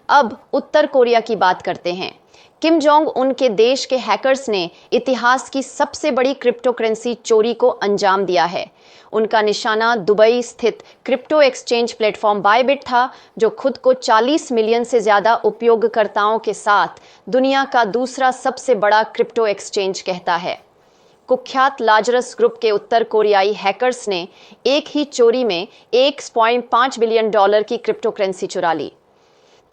अब उत्तर कोरिया की बात करते हैं। किम जोंग उन के देश के हैकर्स ने इतिहास की सबसे बड़ी क्रिप्टो करेंसी चोरी को अंजाम दिया है। उनका निशाना दुबई स्थित क्रिप्टो एक्सचेंज प्लेटफॉर्म बायबिट था, जो खुद को 40 मिलियन से ज्यादा उपयोगकर्ताओं के साथ दुनिया का दूसरा सबसे बड़ा क्रिप्टो एक्सचेंज कहता है। कुख्यात लाजरस ग्रुप के उत्तर कोरियाई हैकर्स ने एक ही चोरी में $1.5 बिलियन की क्रिप्टो करेंसी चुरा ली।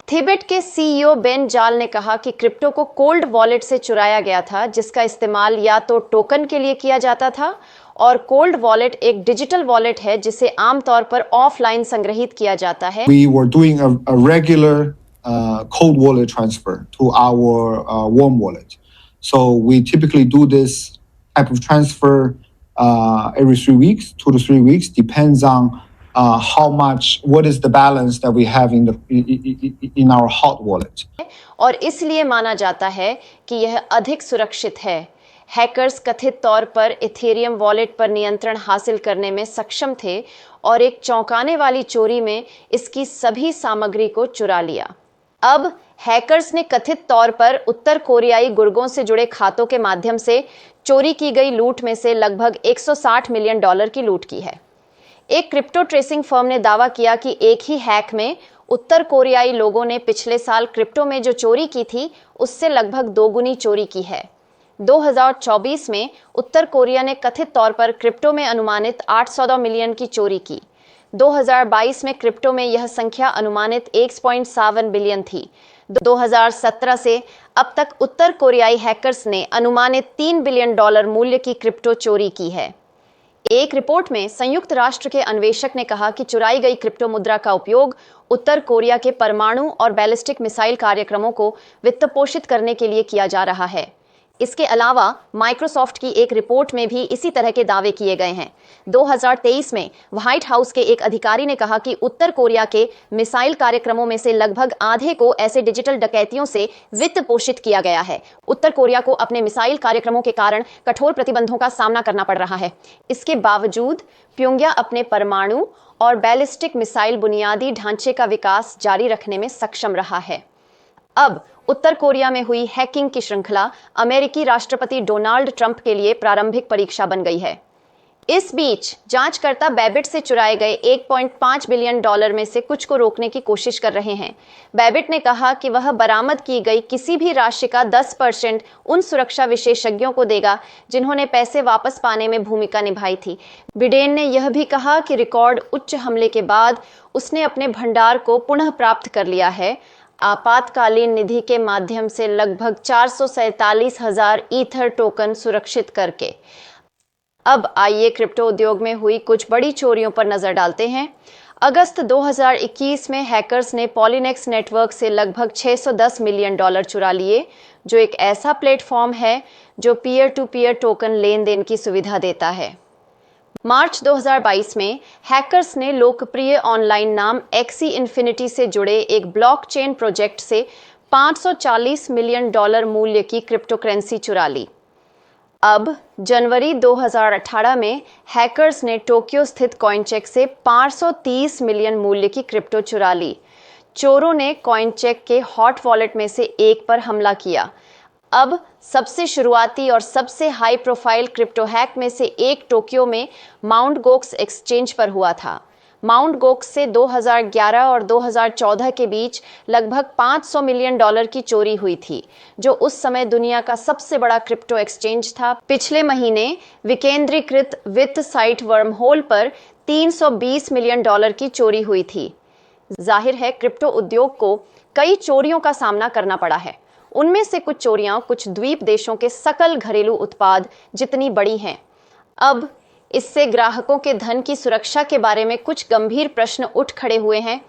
थिबेट के सीईओ बेन जाल ने कहा कि क्रिप्टो को कोल्ड वॉलेट से चुराया गया था, जिसका इस्तेमाल या तो टोकन के लिए किया जाता था, और कोल्ड वॉलेट एक डिजिटल वॉलेट है जिसे आमतौर पर ऑफलाइन संग्रहित किया जाता है। We were doing a regular cold wallet transfer to our warm wallet. So we typically do this type of transfer every 3 weeks, 2 to 3 weeks, depends on what is the balance that we have in our hot wallet. और इसलिए माना जाता है कि यह अधिक सुरक्षित है। हैकर्स कथित तौर पर इथेरियम वॉलेट पर नियंत्रण हासिल करने में सक्षम थे और एक चौंकाने वाली चोरी में इसकी सभी सामग्री को चुरा लिया। अब हैकर्स ने कथित तौर पर उत्तर कोरियाई गुर्गों से जुड़े खातों के माध्यम से चोरी की गई लूट में से लगभग $160 मिलियन की लूट की है। एक क्रिप्टो ट्रेसिंग फर्म ने दावा किया कि एक ही हैक में उत्तर कोरियाई लोगों ने पिछले साल क्रिप्टो में जो चोरी की थी उससे लगभग दोगुनी चोरी की है। 2024 में उत्तर कोरिया ने कथित तौर पर क्रिप्टो में अनुमानित 814 मिलियन की चोरी की। 2022 में क्रिप्टो में यह संख्या अनुमानित 1.7 बिलियन थी। 2017 से अब तक उत्तर कोरियाई हैकर्स ने अनुमानित $3 बिलियन मूल्य की क्रिप्टो चोरी की है। एक रिपोर्ट में संयुक्त राष्ट्र के अन्वेषक ने कहा कि चुराई गई क्रिप्टो मुद्रा का उपयोग उत्तर कोरिया के परमाणु और बैलिस्टिक मिसाइल कार्यक्रमों को वित्तपोषित करने के लिए किया जा रहा है। इसके अलावा माइक्रोसॉफ्ट की एक रिपोर्ट में भी इसी तरह के दावे किए गए हैं। 2023 में व्हाइट हाउस के एक अधिकारी ने कहा कि उत्तर कोरिया के मिसाइल कार्यक्रमों में से लगभग आधे को ऐसे डिजिटल डकैतियों से वित्त पोषित किया गया है। उत्तर कोरिया को अपने मिसाइल कार्यक्रमों के कारण कठोर प्रतिबंधों का सामना करना पड़ रहा है। इसके बावजूद प्योंगयांग अपने परमाणु और बैलिस्टिक मिसाइल बुनियादी ढांचे का विकास जारी रखने में सक्षम रहा है। अब उत्तर कोरिया में हुई हैकिंग की श्रृंखला अमेरिकी राष्ट्रपति डोनाल्ड ट्रंप के लिए प्रारंभिक परीक्षा बन गई है। इस बीच जांचकर्ता बायबिट से चुराए गए $1.5 बिलियन में से कुछ को रोकने की कोशिश कर रहे हैं। बायबिट ने कहा कि वह बरामद की गई किसी भी राशि का 10% उन सुरक्षा विशेषज्ञों को देगा जिन्होंने पैसे वापस पाने में भूमिका निभाई थी। बिडेन ने यह भी कहा कि रिकॉर्ड उच्च हमले के बाद उसने अपने भंडार को पुनः प्राप्त कर लिया है, आपातकालीन निधि के माध्यम से लगभग 447,000 ईथर टोकन सुरक्षित करके। अब आइए क्रिप्टो उद्योग में हुई कुछ बड़ी चोरियों पर नजर डालते हैं। अगस्त 2021 में हैकर्स ने पॉलीनेक्स नेटवर्क से लगभग $610 मिलियन चुरा लिए, जो एक ऐसा प्लेटफॉर्म है जो पीयर टू पीयर टोकन लेन देन की सुविधा देता है। मार्च 2022 में हैकर्स ने लोकप्रिय ऑनलाइन नाम एक्सी इन्फिनिटी से जुड़े एक ब्लॉकचेन प्रोजेक्ट से $540 मिलियन मूल्य की क्रिप्टो करेंसी चुरा ली। अब जनवरी 2018 में हैकर्स ने टोक्यो स्थित कॉइनचेक से 530 मिलियन मूल्य की क्रिप्टो चुरा ली। चोरों ने कॉइनचेक के हॉट वॉलेट में से एक पर हमला किया। अब सबसे शुरुआती और सबसे हाई प्रोफाइल क्रिप्टो हैक में से एक टोक्यो में माउंट गोक्स एक्सचेंज पर हुआ था। माउंट गोक्स से 2011 और 2014 के बीच लगभग $500 मिलियन की चोरी हुई थी, जो उस समय दुनिया का सबसे बड़ा क्रिप्टो एक्सचेंज था। पिछले महीने विकेंद्रीकृत वित्त साइट वर्महोल पर $320 मिलियन की चोरी हुई थी। जाहिर है क्रिप्टो उद्योग को कई चोरियों का सामना करना पड़ा है। उनमें से कुछ चोरियां कुछ द्वीप देशों के सकल घरेलू उत्पाद जितनी बड़ी हैं। अब इससे ग्राहकों के धन की सुरक्षा के बारे में कुछ गंभीर प्रश्न उठ खड़े हुए हैं।